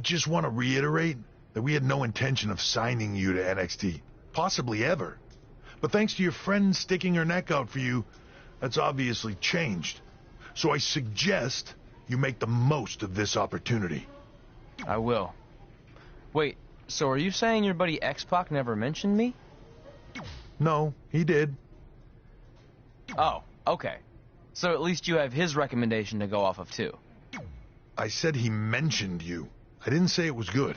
just want to reiterate that we had no intention of signing you to NXT, possibly ever. But thanks to your friend sticking her neck out for you, that's obviously changed. So I suggest you make the most of this opportunity. I will. Wait, so are you saying your buddy X-Pac never mentioned me? No, he did. Oh, okay. So at least you have his recommendation to go off of too. I said he mentioned you. I didn't say it was good.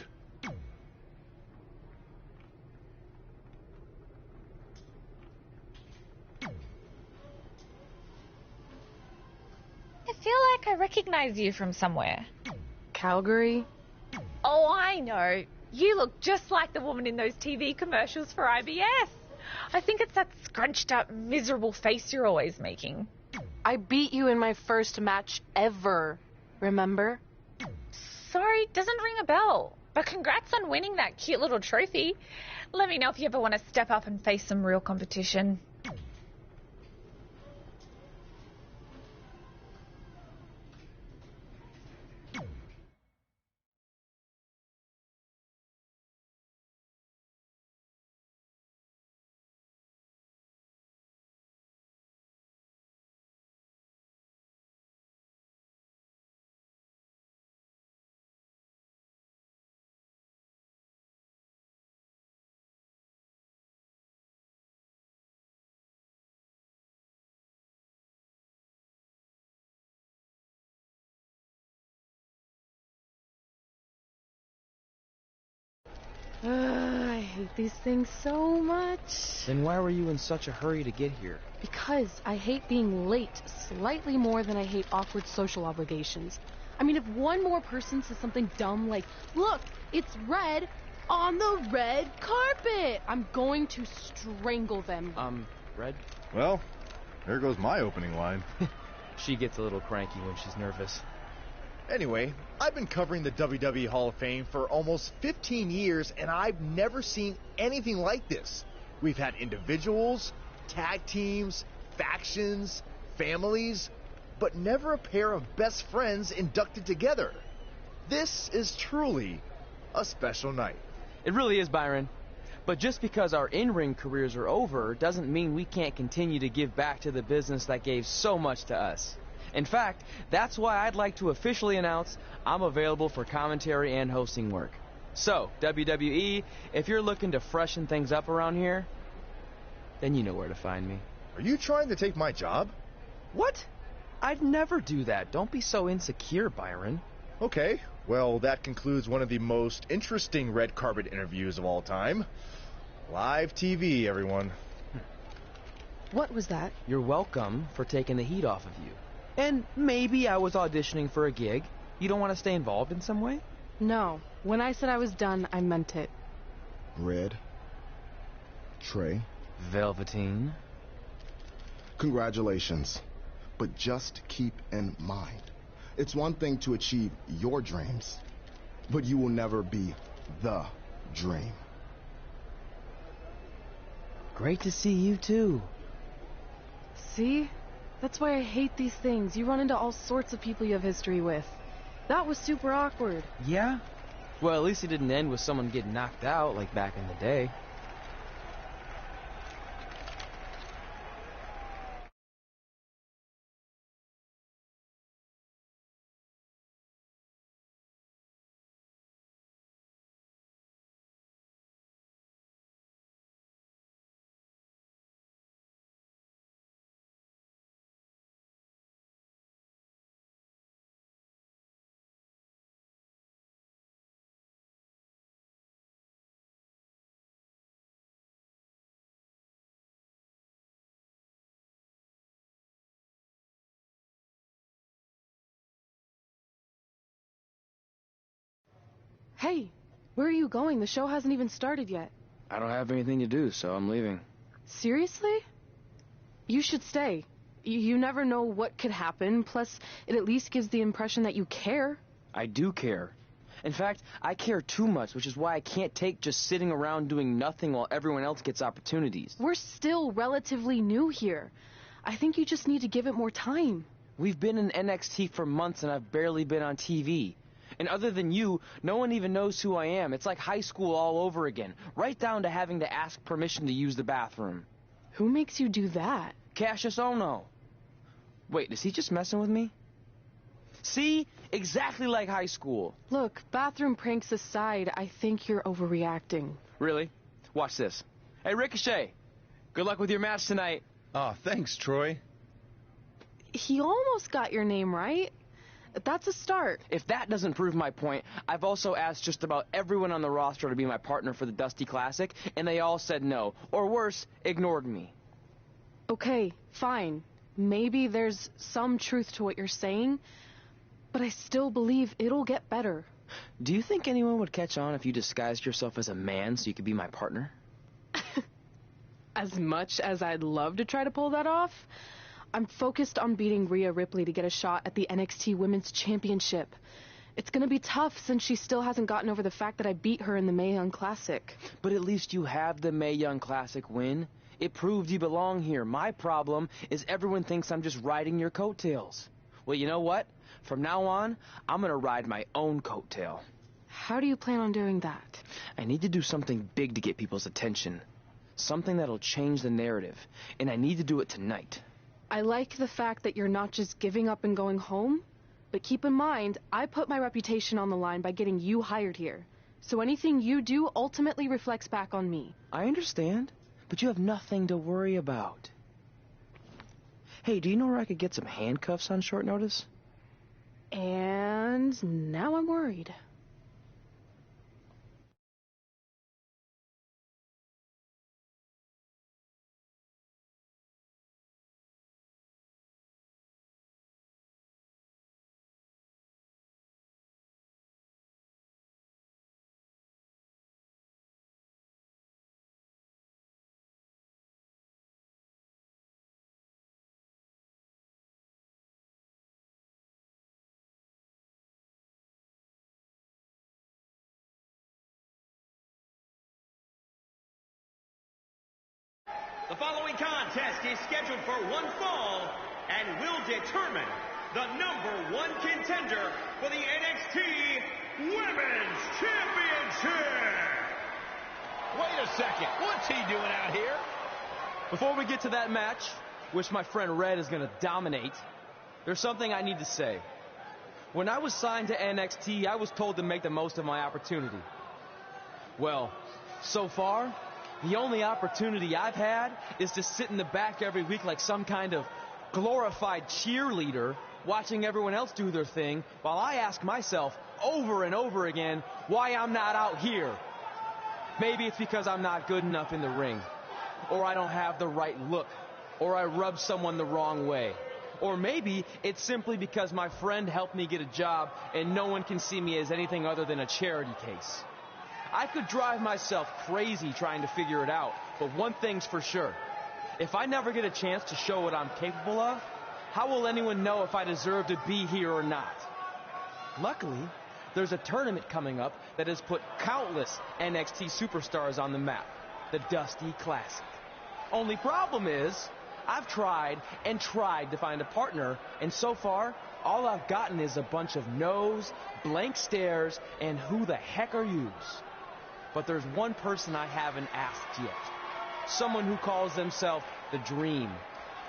I feel like I recognize you from somewhere. Calgary? Oh, I know. You look just like the woman in those TV commercials for IBS. I think it's that scrunched up, miserable face you're always making. I beat you in my first match ever, remember? Sorry, doesn't ring a bell. But congrats on winning that cute little trophy. Let me know if you ever want to step up and face some real competition. I hate these things so much. Then why were you in such a hurry to get here? Because I hate being late slightly more than I hate awkward social obligations. I mean, if one more person says something dumb like, look, it's red on the red carpet, I'm going to strangle them. Red? Well, there goes my opening line. She gets a little cranky when she's nervous. Anyway, I've been covering the WWE Hall of Fame for almost 15 years, and I've never seen anything like this. We've had individuals, tag teams, factions, families, but never a pair of best friends inducted together. This is truly a special night. It really is, Byron. But just because our in-ring careers are over doesn't mean we can't continue to give back to the business that gave so much to us. In fact, that's why I'd like to officially announce I'm available for commentary and hosting work. So, WWE, if you're looking to freshen things up around here, then you know where to find me. Are you trying to take my job? What? I'd never do that. Don't be so insecure, Byron. Okay, well, that concludes one of the most interesting red carpet interviews of all time. Live TV, everyone. What was that? You're welcome for taking the heat off of you. And maybe I was auditioning for a gig. You don't want to stay involved in some way? No. When I said I was done, I meant it. Red. Trey. Velveteen. Congratulations. But just keep in mind, it's one thing to achieve your dreams, but you will never be the dream. Great to see you too. See? That's why I hate these things. You run into all sorts of people you have history with. That was super awkward. Yeah? Well, at least it didn't end with someone getting knocked out like back in the day. Hey, where are you going? The show hasn't even started yet. I don't have anything to do, so I'm leaving. Seriously? You should stay. You never know what could happen, plus it at least gives the impression that you care. I do care. In fact, I care too much, which is why I can't take just sitting around doing nothing while everyone else gets opportunities. We're still relatively new here. I think you just need to give it more time. We've been in NXT for months and I've barely been on TV. And other than you, no one even knows who I am. It's like high school all over again, right down to having to ask permission to use the bathroom. Who makes you do that? Cassius Ono. Wait, is he just messing with me? See? Exactly like high school. Look, bathroom pranks aside, I think you're overreacting. Really? Watch this. Hey, Ricochet. Good luck with your match tonight. Oh, thanks, Troy. He almost got your name right. That's a start. If that doesn't prove my point, I've also asked just about everyone on the roster to be my partner for the Dusty Classic, and they all said no. Or worse, ignored me. Okay, fine. Maybe there's some truth to what you're saying, but I still believe it'll get better. Do you think anyone would catch on if you disguised yourself as a man so you could be my partner? As much as I'd love to try to pull that off, I'm focused on beating Rhea Ripley to get a shot at the NXT Women's Championship. It's gonna be tough since she still hasn't gotten over the fact that I beat her in the Mae Young Classic. But at least you have the Mae Young Classic win. It proved you belong here. My problem is everyone thinks I'm just riding your coattails. Well, you know what? From now on, I'm gonna ride my own coattail. How do you plan on doing that? I need to do something big to get people's attention. Something that'll change the narrative. And I need to do it tonight. I like the fact that you're not just giving up and going home, but keep in mind, I put my reputation on the line by getting you hired here. So anything you do ultimately reflects back on me. I understand, but you have nothing to worry about. Hey, do you know where I could get some handcuffs on short notice? And now I'm worried. The following contest is scheduled for one fall and will determine the #1 contender for the NXT Women's Championship. Wait a second. What's he doing out here? Before we get to that match, which my friend Red is going to dominate, there's something I need to say. When I was signed to NXT, I was told to make the most of my opportunity. Well, so far, the only opportunity I've had is to sit in the back every week like some kind of glorified cheerleader, watching everyone else do their thing, while I ask myself over and over again why I'm not out here. Maybe it's because I'm not good enough in the ring, or I don't have the right look, or I rub someone the wrong way. Or maybe it's simply because my friend helped me get a job and no one can see me as anything other than a charity case. I could drive myself crazy trying to figure it out, but one thing's for sure. If I never get a chance to show what I'm capable of, how will anyone know if I deserve to be here or not? Luckily, there's a tournament coming up that has put countless NXT superstars on the map, the Dusty Classic. Only problem is, I've tried and tried to find a partner, and so far, all I've gotten is a bunch of no's, blank stares, and who the heck are yous? But there's one person I haven't asked yet. Someone who calls themselves the Dream.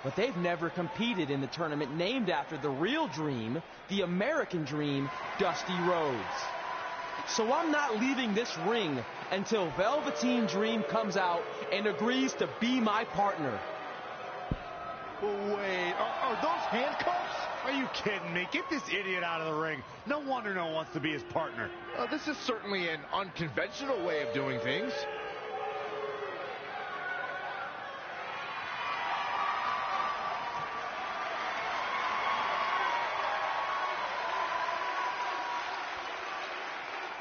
But they've never competed in the tournament named after the real Dream, the American Dream, Dusty Rhodes. So I'm not leaving this ring until Velveteen Dream comes out and agrees to be my partner. Wait, are those handcuffs? Are you kidding me? Get this idiot out of the ring. No wonder no one wants to be his partner. This is certainly an unconventional way of doing things.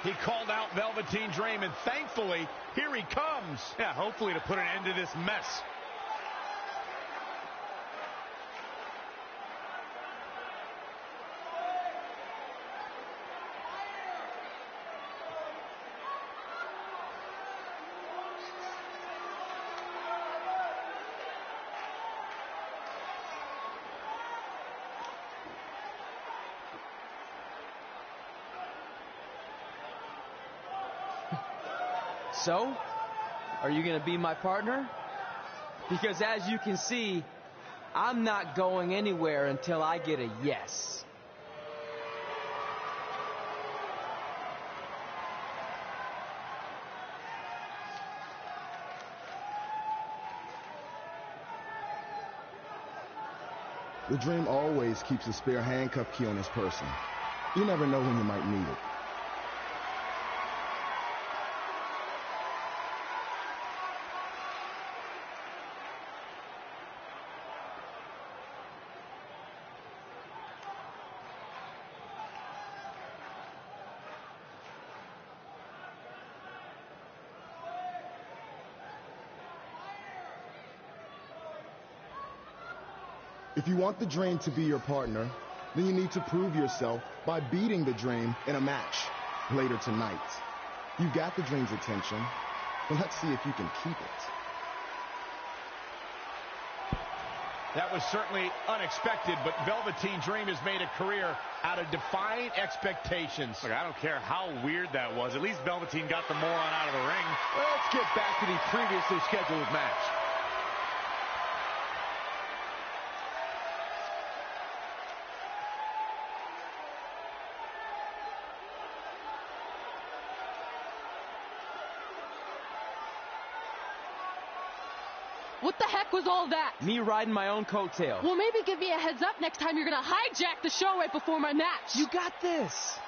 He called out Velveteen Dream, and thankfully, here he comes. Yeah, hopefully to put an end to this mess. So, are you going to be my partner? Because as you can see, I'm not going anywhere until I get a yes. The Dream always keeps a spare handcuff key on his person. You never know when you might need it. If you want the Dream to be your partner, then you need to prove yourself by beating the Dream in a match later tonight. You got the Dream's attention, but let's see if you can keep it. That was certainly unexpected, but Velveteen Dream has made a career out of defying expectations. Look, I don't care how weird that was. At least Velveteen got the moron out of the ring. Let's get back to the previously scheduled match. What the heck was all that? Me riding my own coattail. Well, maybe give me a heads up next time you're gonna hijack the show right before my match. You got this.